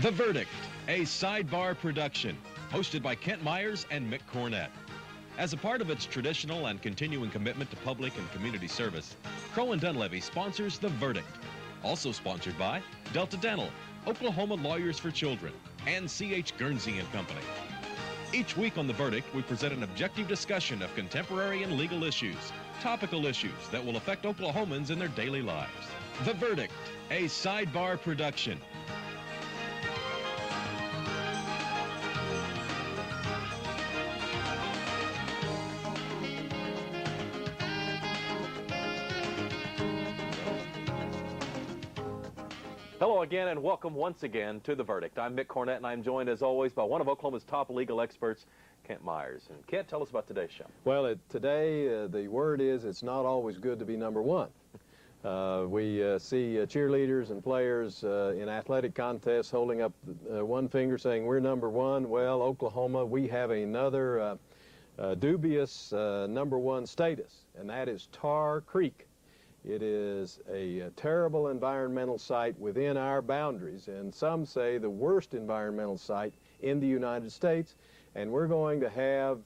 The Verdict, a Sidebar production, hosted by Kent Myers and Mick Cornett. As a part of its traditional and continuing commitment to public and community service, Crow & Dunlevy sponsors The Verdict. Also sponsored by Delta Dental, Oklahoma Lawyers for Children, and C.H. Guernsey & Company. Each week on The Verdict, we present an objective discussion of contemporary and legal issues, topical issues that will affect Oklahomans in their daily lives. The Verdict, a Sidebar production. Hello again and welcome once again to The Verdict. I'm Mick Cornett and I'm joined as always by one of Oklahoma's top legal experts, Kent Myers. And Kent, tell us about today's show. Well, today the word is it's not always good to be number one. We see cheerleaders and players in athletic contests holding up one finger saying we're number one. Well, Oklahoma, we have another dubious number one status, and that is Tar Creek. It is a terrible environmental site within our boundaries, and some say the worst environmental site in the United States. And we're going to have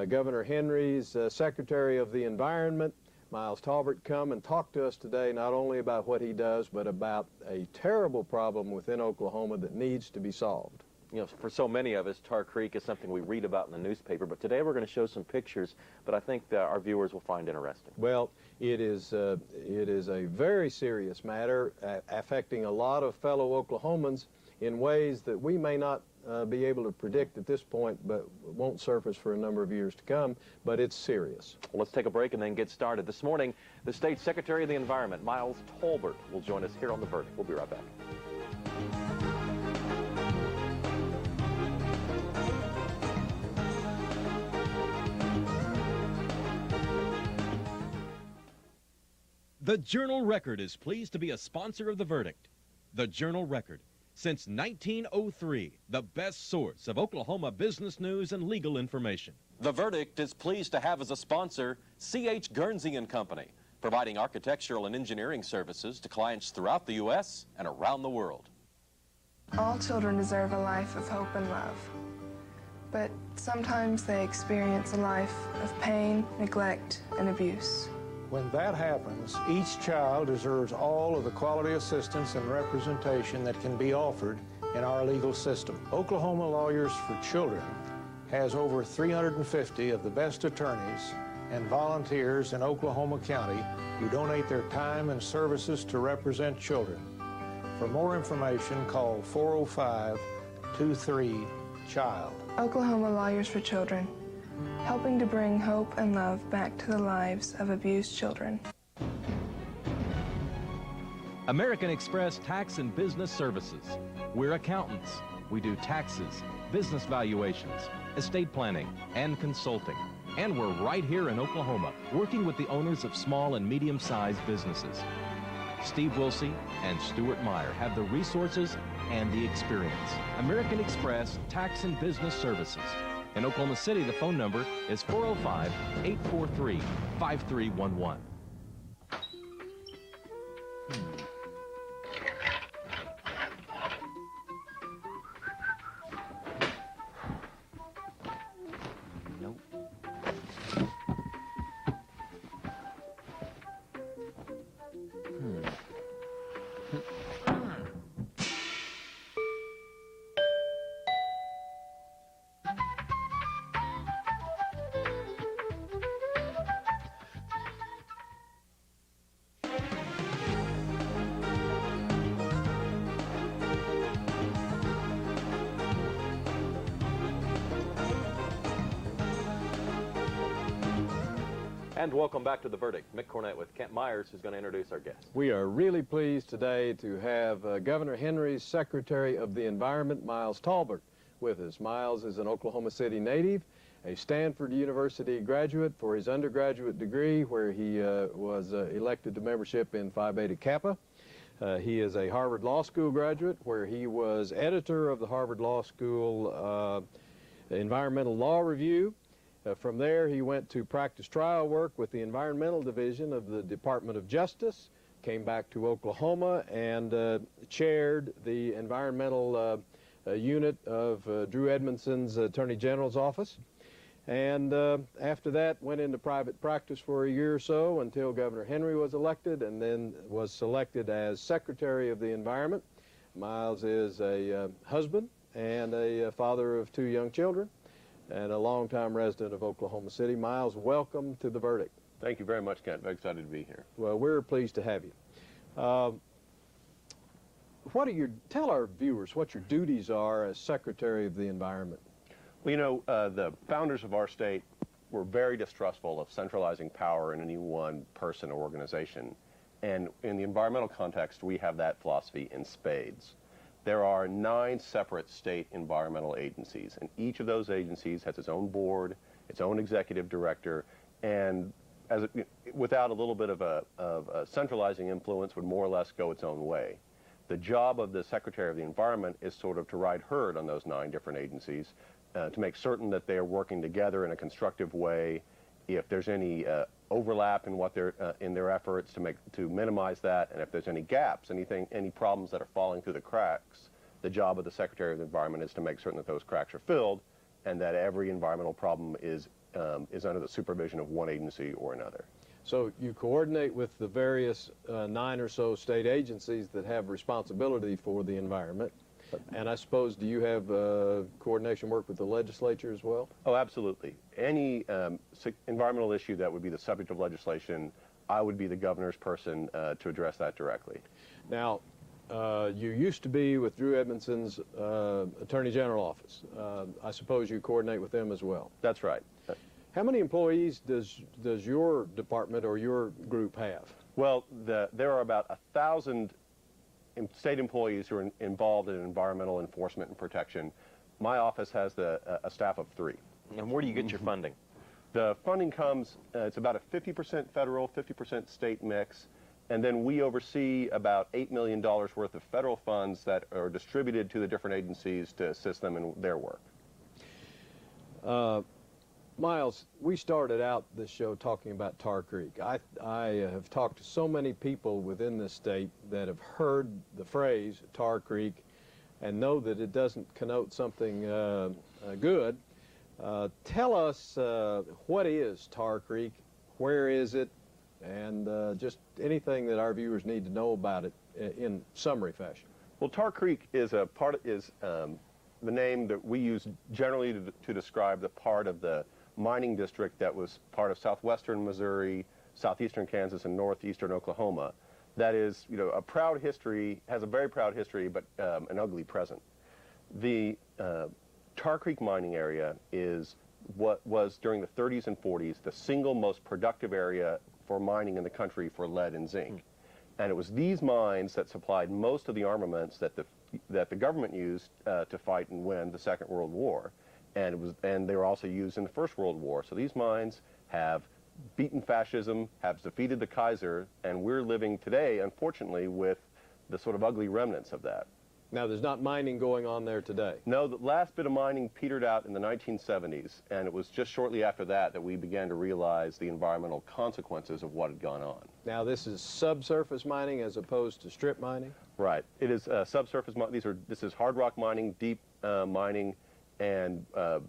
Governor Henry's Secretary of the Environment, Miles Tolbert, come and talk to us today, not only about what he does, but about a terrible problem within Oklahoma that needs to be solved. You know, for so many of us, Tar Creek is something we read about in the newspaper, but today we're going to show some pictures that I think that our viewers will find interesting. Well, it is a very serious matter affecting a lot of fellow Oklahomans in ways that we may not be able to predict at this point, but won't surface for a number of years to come, but it's serious. Well, let's take a break and then get started. This morning, the State Secretary of the Environment, Miles Tolbert, will join us here on The Verdict. We'll be right back. The Journal-Record is pleased to be a sponsor of The Verdict. The Journal-Record, since 1903, the best source of Oklahoma business news and legal information. The Verdict is pleased to have as a sponsor C.H. Guernsey & Company, providing architectural and engineering services to clients throughout the U.S. and around the world. All children deserve a life of hope and love, but sometimes they experience a life of pain, neglect, and abuse. When that happens, each child deserves all of the quality assistance and representation that can be offered in our legal system. Oklahoma Lawyers for Children has over 350 of the best attorneys and volunteers in Oklahoma County who donate their time and services to represent children. For more information, call 405-23-CHILD. Oklahoma Lawyers for Children, helping to bring hope and love back to the lives of abused children. American Express Tax and Business Services. We're accountants. We do taxes, business valuations, estate planning, and consulting. And we're right here in Oklahoma, working with the owners of small and medium-sized businesses. Steve Wilsey and Stuart Meyer have the resources and the experience. American Express Tax and Business Services. In Oklahoma City, the phone number is 405-843-5311. Nope. And welcome back to The Verdict. Mick Cornett with Kent Myers, who's going to introduce our guest. We are really pleased today to have Governor Henry's Secretary of the Environment, Miles Tolbert, with us. Miles is an Oklahoma City native, a Stanford University graduate for his undergraduate degree, where he was elected to membership in Phi Beta Kappa. He is a Harvard Law School graduate, where he was editor of the Harvard Law School Environmental Law Review. From there, he went to practice trial work with the Environmental Division of the Department of Justice, came back to Oklahoma and chaired the environmental unit of Drew Edmondson's Attorney General's office. And after that, went into private practice for a year or so until Governor Henry was elected, and then was selected as Secretary of the Environment. Miles is a husband and a father of 2 young children, and a longtime resident of Oklahoma City. Miles, welcome to The Verdict. Thank you very much, Kent. Very excited to be here. Well, we're pleased to have you. Tell our viewers what your duties are as Secretary of the Environment. Well, you know, the founders of our state were very distrustful of centralizing power in any one person or organization. And in the environmental context, we have that philosophy in spades. There are 9 separate state environmental agencies, and each of those agencies has its own board, its own executive director, and without a little bit of a centralizing influence, would more or less go its own way. The job of the Secretary of the Environment is sort of to ride herd on those 9 different agencies, to make certain that they are working together in a constructive way. If there's any overlap in what they're in their efforts, to minimize that, and if there's any gaps, any problems that are falling through the cracks, the job of the Secretary of the Environment is to make certain that those cracks are filled, and that every environmental problem is under the supervision of one agency or another. So you coordinate with the various 9 or so state agencies that have responsibility for the environment. And I suppose, do you have coordination work with the legislature as well? Oh, absolutely. Any environmental issue that would be the subject of legislation, I would be the governor's person to address that directly. Now, you used to be with Drew Edmondson's Attorney General office. I suppose you coordinate with them as well. That's right. How many employees does your department or your group have? Well, there are about 1,000 state employees who are involved in environmental enforcement and protection. My office has a staff of 3. And where do you get your funding? The funding comes, it's about a 50% federal, 50% state mix, and then we oversee about $8 million worth of federal funds that are distributed to the different agencies to assist them in their work. Miles, we started out this show talking about Tar Creek. I have talked to so many people within this state that have heard the phrase Tar Creek and know that it doesn't connote something good. Tell us what is Tar Creek, where is it, and just anything that our viewers need to know about it in summary fashion. Well, Tar Creek is the name that we use generally to describe the part of the mining district that was part of southwestern Missouri, southeastern Kansas, and northeastern Oklahoma. That is, you know, a proud history, has a very proud history, but an ugly present. The Tar Creek mining area is what was, during the 30s and 40s, the single most productive area for mining in the country for lead and zinc. And it was these mines that supplied most of the armaments that the government used to fight and win the Second World War. And they were also used in the First World War. So these mines have beaten fascism, have defeated the Kaiser, and we're living today, unfortunately, with the sort of ugly remnants of that. Now, there's not mining going on there today? No, the last bit of mining petered out in the 1970s, and it was just shortly after that that we began to realize the environmental consequences of what had gone on. Now, this is subsurface mining as opposed to strip mining? Right. It is subsurface mining. This is hard rock mining, deep mining. And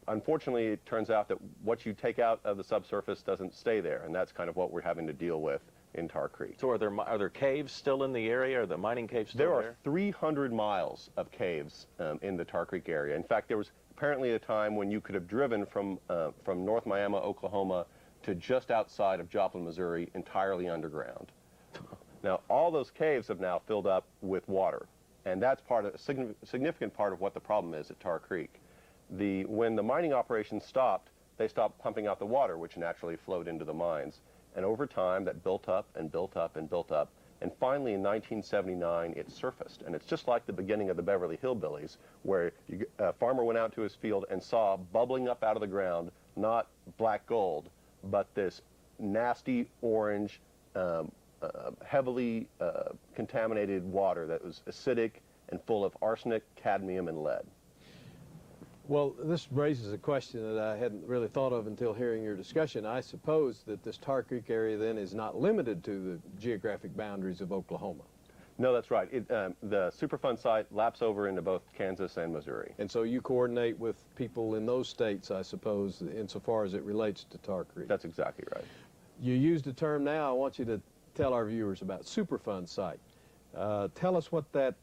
unfortunately, it turns out that what you take out of the subsurface doesn't stay there, and that's kind of what we're having to deal with in Tar Creek. So are there caves still in the area? Are the mining caves still there? There are 300 miles of caves in the Tar Creek area. In fact, there was apparently a time when you could have driven from North Miami, Oklahoma, to just outside of Joplin, Missouri, entirely underground. Now, all those caves have now filled up with water, and that's a significant part of what the problem is at Tar Creek. When the mining operations stopped, they stopped pumping out the water, which naturally flowed into the mines. And over time, that built up and built up and built up. And finally, in 1979, it surfaced. And it's just like the beginning of the Beverly Hillbillies, where a farmer went out to his field and saw bubbling up out of the ground, not black gold, but this nasty orange, heavily contaminated water that was acidic and full of arsenic, cadmium, and lead. Well, this raises a question that I hadn't really thought of until hearing your discussion. I suppose that this Tar Creek area then is not limited to the geographic boundaries of Oklahoma. No, that's right. The Superfund site laps over into both Kansas and Missouri. And so you coordinate with people in those states, I suppose, insofar as it relates to Tar Creek. That's exactly right. You used a term now. I want you to tell our viewers about Superfund Site. Tell us what that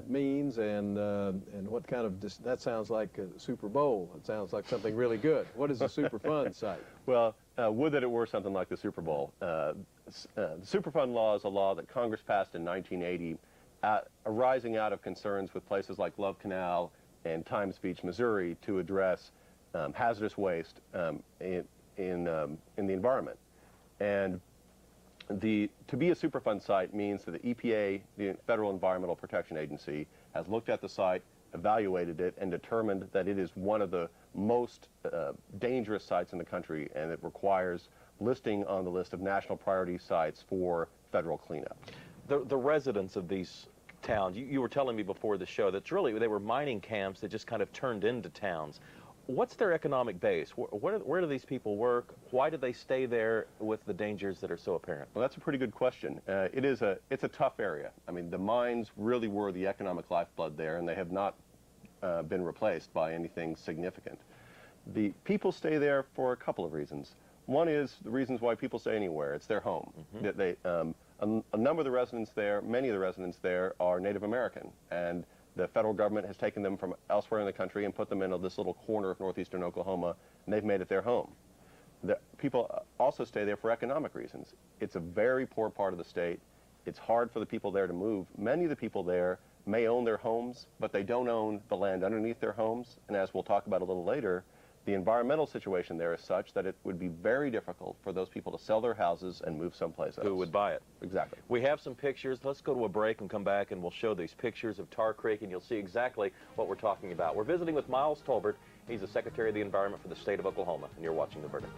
means and what kind of, that sounds like a Super Bowl. It sounds like something really good. What is a Superfund Site? Well, would that it were something like the Super Bowl. The Superfund law is a law that Congress passed in 1980, arising out of concerns with places like Love Canal and Times Beach, Missouri, to address hazardous waste in the environment. And to be a Superfund site means that the EPA, the Federal Environmental Protection Agency, has looked at the site, evaluated it, and determined that it is one of the most dangerous sites in the country, and it requires listing on the list of national priority sites for federal cleanup. The residents of these towns, you were telling me before the show that really they were mining camps that just kind of turned into towns. What's their economic base? Where do these people work? Why do they stay there with the dangers that are so apparent? Well, that's a pretty good question. It's a tough area. I mean, the mines really were the economic lifeblood there, and they have not been replaced by anything significant. The people stay there for a couple of reasons. One is the reasons why people stay anywhere. It's their home. Mm-hmm. A number of the residents there, many of the residents there, are Native American, and the federal government has taken them from elsewhere in the country and put them into this little corner of northeastern Oklahoma, and they've made it their home. The people also stay there for economic reasons. It's a very poor part of the state. It's hard for the people there to move. Many of the people there may own their homes, but they don't own the land underneath their homes, and as we'll talk about a little later, the environmental situation there is such that it would be very difficult for those people to sell their houses and move someplace else. Who would buy it? Exactly. We have some pictures. Let's go to a break and come back, and we'll show these pictures of Tar Creek, and you'll see exactly what we're talking about. We're visiting with Miles Tolbert. He's the Secretary of the Environment for the state of Oklahoma, and you're watching The Verdict.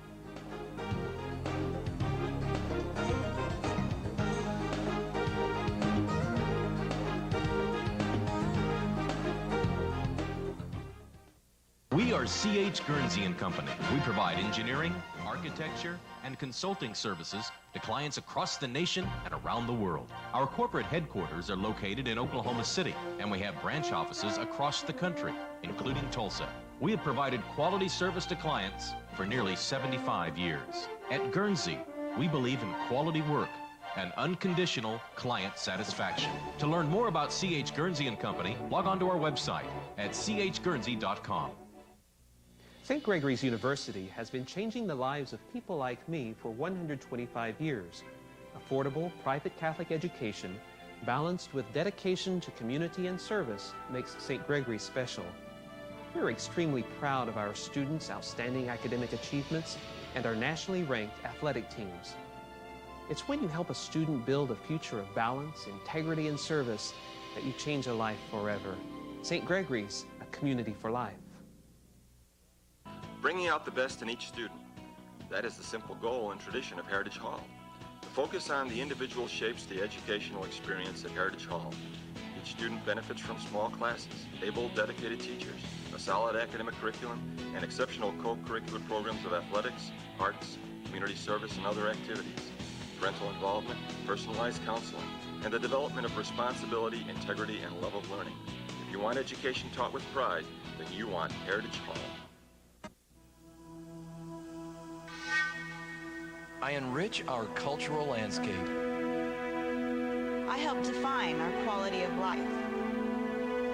We are C.H. Guernsey and Company. We provide engineering, architecture, and consulting services to clients across the nation and around the world. Our corporate headquarters are located in Oklahoma City, and we have branch offices across the country, including Tulsa. We have provided quality service to clients for nearly 75 years. At Guernsey, we believe in quality work and unconditional client satisfaction. To learn more about C.H. Guernsey and Company, log on to our website at chguernsey.com. St. Gregory's University has been changing the lives of people like me for 125 years. Affordable, private Catholic education, balanced with dedication to community and service, makes St. Gregory special. We're extremely proud of our students' outstanding academic achievements and our nationally ranked athletic teams. It's when you help a student build a future of balance, integrity, and service that you change a life forever. St. Gregory's, a community for life. Bringing out the best in each student. That is the simple goal and tradition of Heritage Hall. The focus on the individual shapes the educational experience at Heritage Hall. Each student benefits from small classes, able, dedicated teachers, a solid academic curriculum, and exceptional co-curricular programs of athletics, arts, community service, and other activities, parental involvement, personalized counseling, and the development of responsibility, integrity, and love of learning. If you want education taught with pride, then you want Heritage Hall. I enrich our cultural landscape. I help define our quality of life.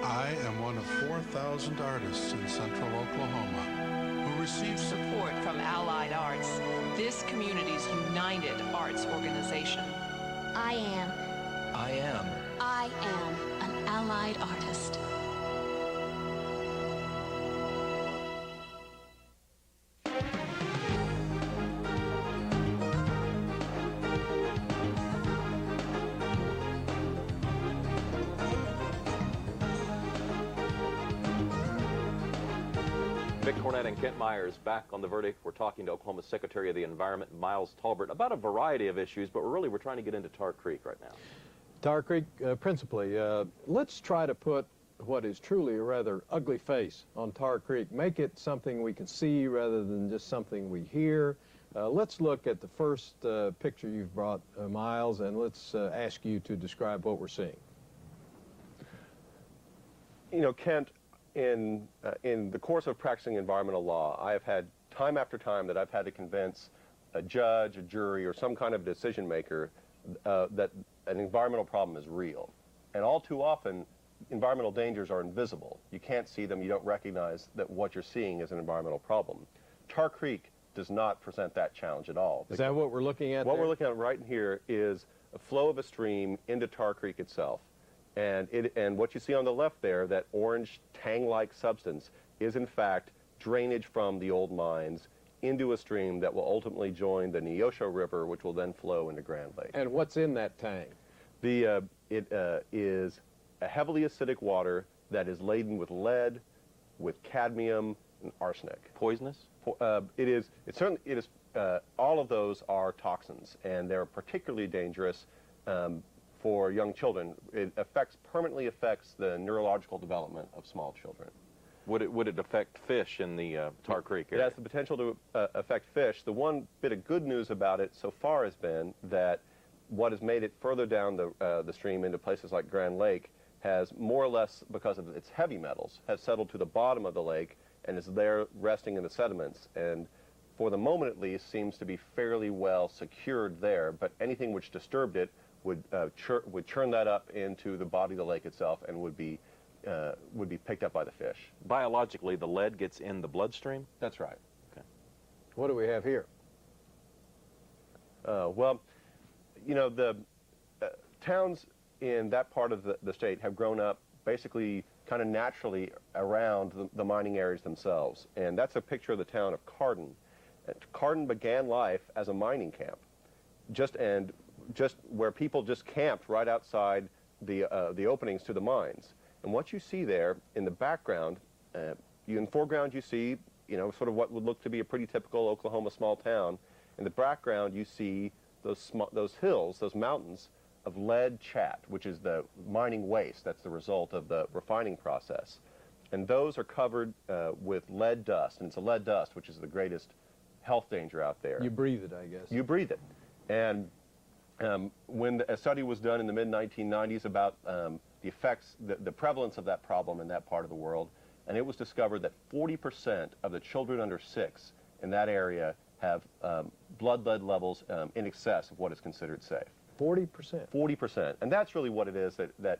I am one of 4,000 artists in central Oklahoma who receive support from Allied Arts, this community's united arts organization. I am an Allied artist. And Kent Myers back on The Verdict. We're talking to Oklahoma's Secretary of the Environment, Miles Tolbert, about a variety of issues, but we're trying to get into Tar Creek right now. Tar Creek, principally. Let's try to put what is truly a rather ugly face on Tar Creek. Make it something we can see rather than just something we hear. Let's look at the first picture you've brought, Miles, and let's ask you to describe what we're seeing. You know, Kent, in the course of practicing environmental law, I have had time after time that I've had to convince a judge, a jury, or some kind of decision maker that an environmental problem is real. And all too often, environmental dangers are invisible. You can't see them. You don't recognize that what you're seeing is an environmental problem. Tar Creek does not present that challenge at all. Is that what we're looking at? What we're looking at right here is a flow of a stream into Tar Creek itself. And what you see on the left there, that orange tang-like substance, is in fact drainage from the old mines into a stream that will ultimately join the Neosho River, which will then flow into Grand Lake. And what's in that tang? It is a heavily acidic water that is laden with lead, with cadmium, and arsenic. Poisonous? It is. All of those are toxins, and they're particularly dangerous for young children. It permanently affects the neurological development of small children. Would it affect fish in the Tar Creek area? It has the potential to affect fish. The one bit of good news about it so far has been that what has made it further down the stream into places like Grand Lake has more or less, because of its heavy metals, has settled to the bottom of the lake and is there resting in the sediments, and for the moment at least seems to be fairly well secured there, but anything which disturbed it would churn that up into the body of the lake itself and would be picked up by the fish. Biologically, the lead gets in the bloodstream? That's right. Okay. What do we have here? Well, you know, the towns in that part of the state have grown up basically kind of naturally around the mining areas themselves. And that's a picture of the town of Cardin. Cardin began life as a mining camp, just where people just camped right outside the openings to the mines. And what you see there in the background, in the foreground you see, you know, sort of what would look to be a pretty typical Oklahoma small town. In the background you see those hills, those mountains of lead chat, which is the mining waste. That's the result of the refining process. And those are covered with lead dust, and it's a lead dust, which is the greatest health danger out there. You breathe it, I guess. You breathe it. And when a study was done in the mid-1990s about the effects, the prevalence of that problem in that part of the world, and it was discovered that 40% of the children under 6 in that area have blood lead levels in excess of what is considered safe. 40%? 40%. And that's really what it is that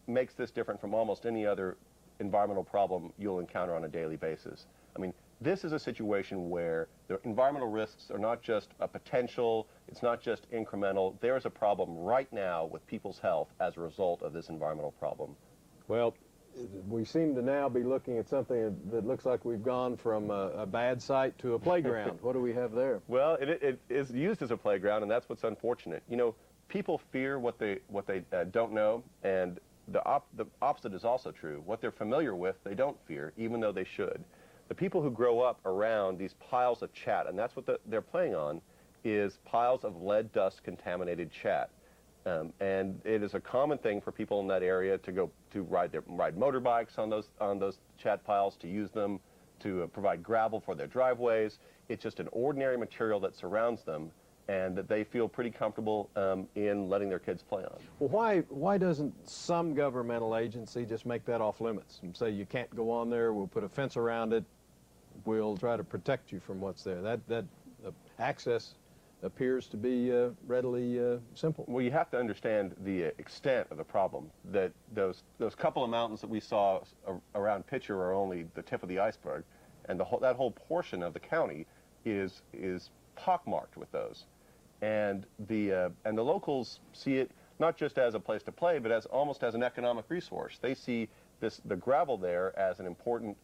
makes this different from almost any other environmental problem you'll encounter on a daily basis. I mean, this is a situation where the environmental risks are not just a potential, it's not just incremental. There is a problem right now with people's health as a result of this environmental problem. Well, we seem to now be looking at something that looks like we've gone from a bad site to a playground. What do we have there? Well, it is used as a playground, and that's what's unfortunate. You know, people fear what they don't know, and the opposite is also true. What they're familiar with, they don't fear, even though they should. The people who grow up around these piles of chat, and that's what they're playing on, is piles of lead dust contaminated chat. And it is a common thing for people in that area to go to ride motorbikes on those chat piles, to use them to provide gravel for their driveways. It's just an ordinary material that surrounds them, and that they feel pretty comfortable in letting their kids play on. Well, why doesn't some governmental agency just make that off limits and say you can't go on there, we'll put a fence around it, we'll try to protect you from what's there? That access appears to be readily simple. Well, you have to understand the extent of the problem. That those couple of mountains that we saw around Pitcher are only the tip of the iceberg, and that whole portion of the county is pockmarked with those. And the locals see it not just as a place to play, but almost as an economic resource. They see the gravel there as an important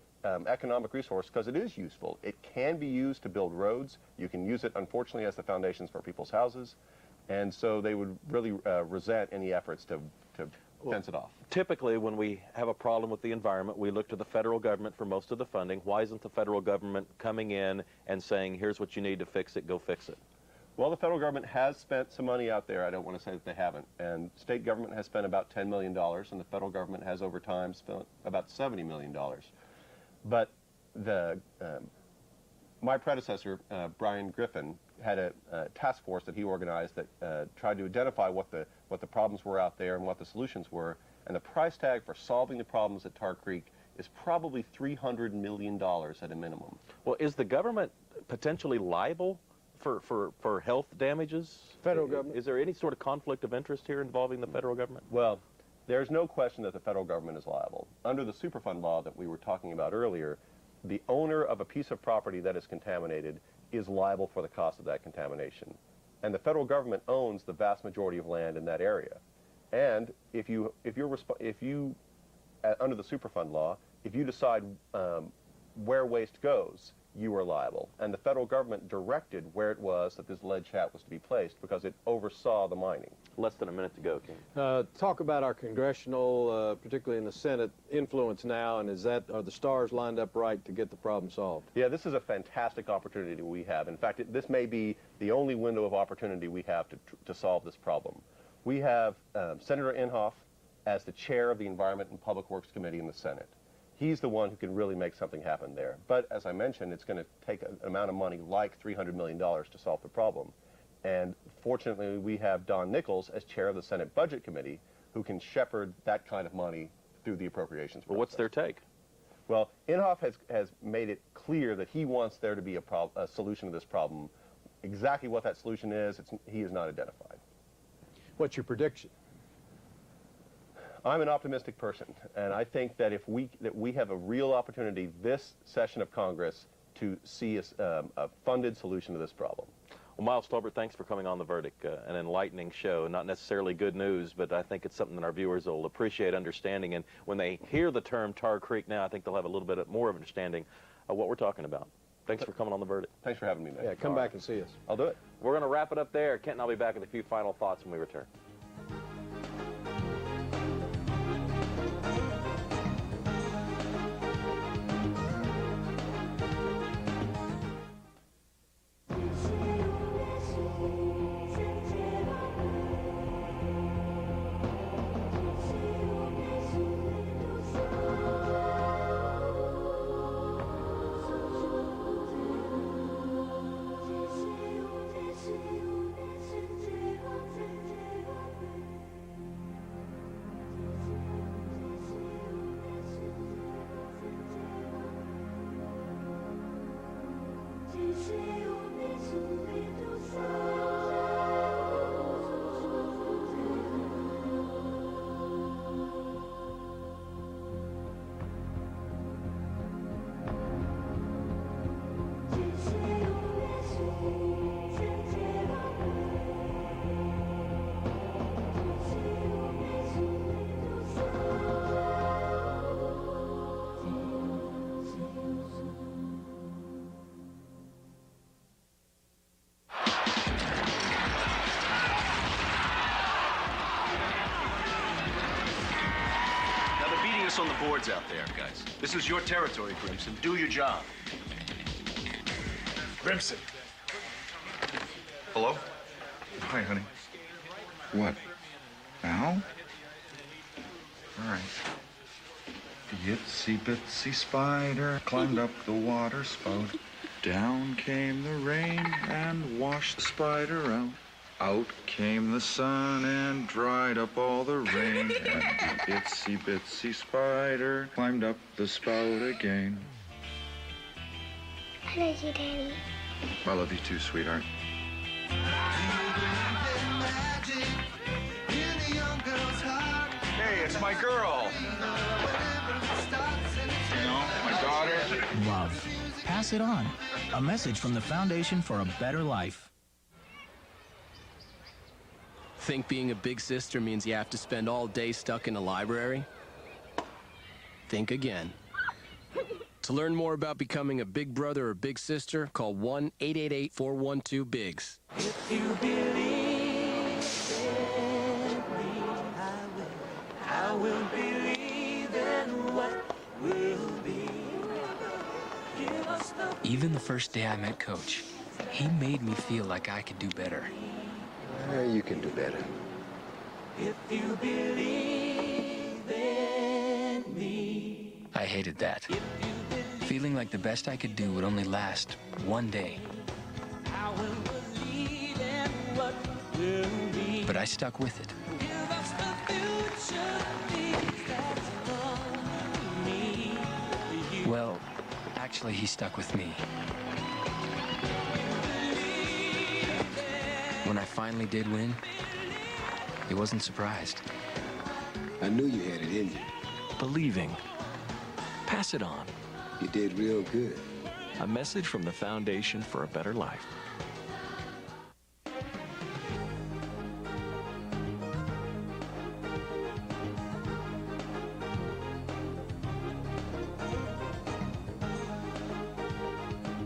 economic resource because it is useful. It can be used to build roads. You can use it, unfortunately, as the foundations for people's houses. And so they would really resent any efforts to fence it off. Typically, when we have a problem with the environment, we look to the federal government for most of the funding. Why isn't the federal government coming in and saying, here's what you need to fix it, go fix it? Well, the federal government has spent some money out there. I don't want to say that they haven't. And state government has spent about $10 million, and the federal government has over time spent about $70 million. But my predecessor, Brian Griffin, had a task force that he organized that tried to identify what the problems were out there and what the solutions were. And the price tag for solving the problems at Tar Creek is probably $300 million at a minimum. Well, is the government potentially liable for health damages? Federal government. Is there any sort of conflict of interest here involving the federal government? Well, there's no question that the federal government is liable. Under the Superfund law that we were talking about earlier, the owner of a piece of property that is contaminated is liable for the cost of that contamination. And the federal government owns the vast majority of land in that area. And if you under the Superfund law, if you decide where waste goes, you are liable. And the federal government directed where it was that this lead chat was to be placed because it oversaw the mining. Less than a minute to go, Ken. Talk about our congressional, particularly in the Senate, influence now, and are the stars lined up right to get the problem solved? Yeah, this is a fantastic opportunity we have. In fact, this may be the only window of opportunity we have to solve this problem. We have Senator Inhofe as the chair of the Environment and Public Works Committee in the Senate. He's the one who can really make something happen there. But as I mentioned, it's going to take an amount of money like $300 million to solve the problem. And fortunately, we have Don Nichols as chair of the Senate Budget Committee who can shepherd that kind of money through the appropriations process. Well, what's their take? Well, Inhofe has made it clear that he wants there to be a solution to this problem. Exactly what that solution is, he is not identified. What's your prediction? I'm an optimistic person, and I think that we have a real opportunity this session of Congress to see a funded solution to this problem. Well, Miles Tolbert, thanks for coming on The Verdict. An enlightening show, not necessarily good news, but I think it's something that our viewers will appreciate understanding. And when they hear the term Tar Creek now, I think they'll have a little bit more of understanding of what we're talking about. Thanks for coming on The Verdict. Thanks for having me, man. Yeah, come back and see us. I'll do it. We're going to wrap it up there. Kent and I'll be back with a few final thoughts when we return. On the boards out there, guys. This is your territory, Grimson. Do your job. Grimson. Hello? Hi, honey. What? Now? All right. The itsy bitsy spider climbed up the water spout. Down came the rain and washed the spider out. Out came the sun and dried up all the rain, and the itsy bitsy spider climbed up the spout again. I love you, Daddy. I love you too, sweetheart. Hey, it's my girl. You know, my daughter. Love. Pass it on. A message from the Foundation for a Better Life. Think being a big sister means you have to spend all day stuck in a library? Think again. To learn more about becoming a big brother or big sister, call 1-888-412-BIGS. If you believe in me, I will believe in what will be. Even the first day I met Coach, He made me feel like I could do better. You can do better. If you believe in me. I hated that. Feeling like the best I could do would only last one day. I will believe in what will be. But I stuck with it. Give us the future, things that's for me. Well, actually, he stuck with me. When I finally did win, he wasn't surprised. I knew you had it in you. Believing. Pass it on. You did real good. A message from the Foundation for a Better Life.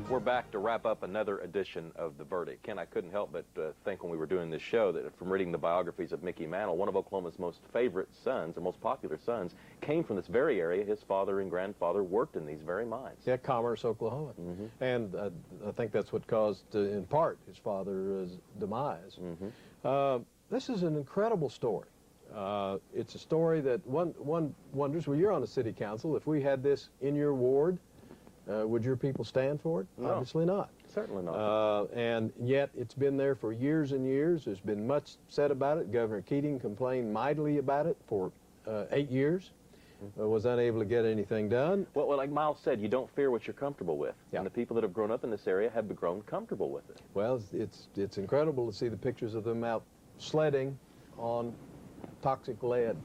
We're back to wrap up another edition of The Verdict. Ken, I couldn't help but think when we were doing this show that from reading the biographies of Mickey Mantle, one of Oklahoma's most favorite sons, or most popular sons, came from this very area. His father and grandfather worked in these very mines. Yeah, Commerce, Oklahoma. And I think that's what caused, in part, his father's demise. This is an incredible story. It's a story that one wonders, well, you're on the city council. If we had this in your ward, would your people stand for it? No. Obviously not. Certainly not. And yet it's been there for years and years. There's been much said about it. Governor Keating complained mightily about it for 8 years. Was unable to get anything done. Well, like Miles said, you don't fear what you're comfortable with. Yeah. And the people that have grown up in this area have grown comfortable with it. Well, it's incredible to see the pictures of them out sledding on toxic lead.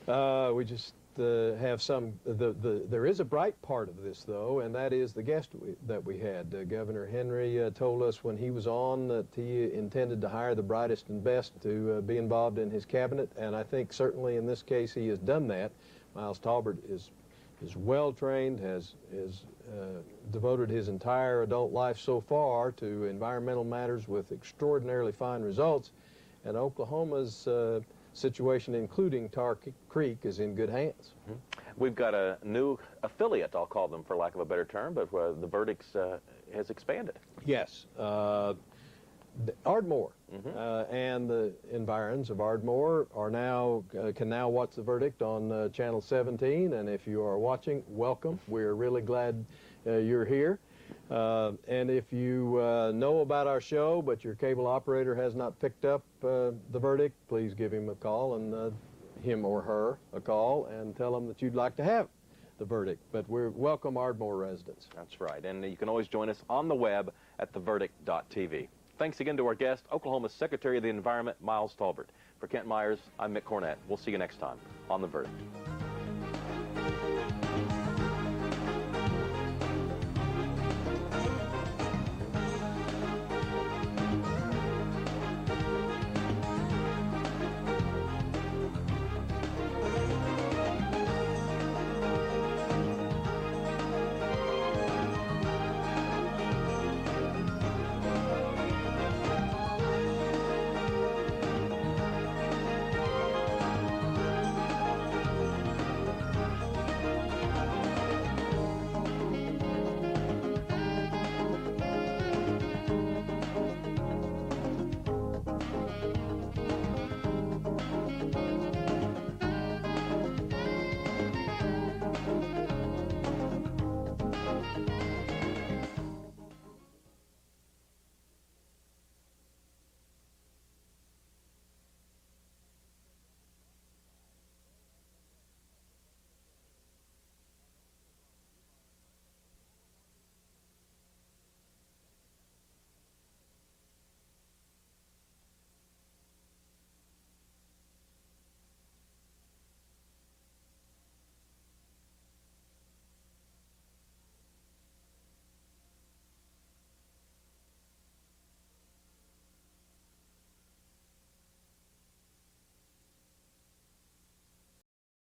We just have some, there is a bright part of this, though, and that is the guest that we had. Governor Henry told us when he was on that he intended to hire the brightest and best to be involved in his cabinet, and I think certainly in this case he has done that. Miles Tolbert is well-trained, has devoted his entire adult life so far to environmental matters with extraordinarily fine results, and Oklahoma's situation, including Tar Creek, is in good hands. We've got a new affiliate, I'll call them for lack of a better term, but the Verdicts has expanded. Yes. Ardmore and the environs of Ardmore are now can now watch The Verdict on Channel 17, and if you are watching, welcome. We're really glad you're here. And if you know about our show, but your cable operator has not picked up The Verdict, please give him a call, and him or her a call, and tell them that you'd like to have The Verdict. But we're welcome Ardmore residents. That's right. And you can always join us on the web at theverdict.tv. Thanks again to our guest, Oklahoma's Secretary of the Environment, Miles Tolbert. For Kent Myers, I'm Mick Cornett. We'll see you next time on The Verdict.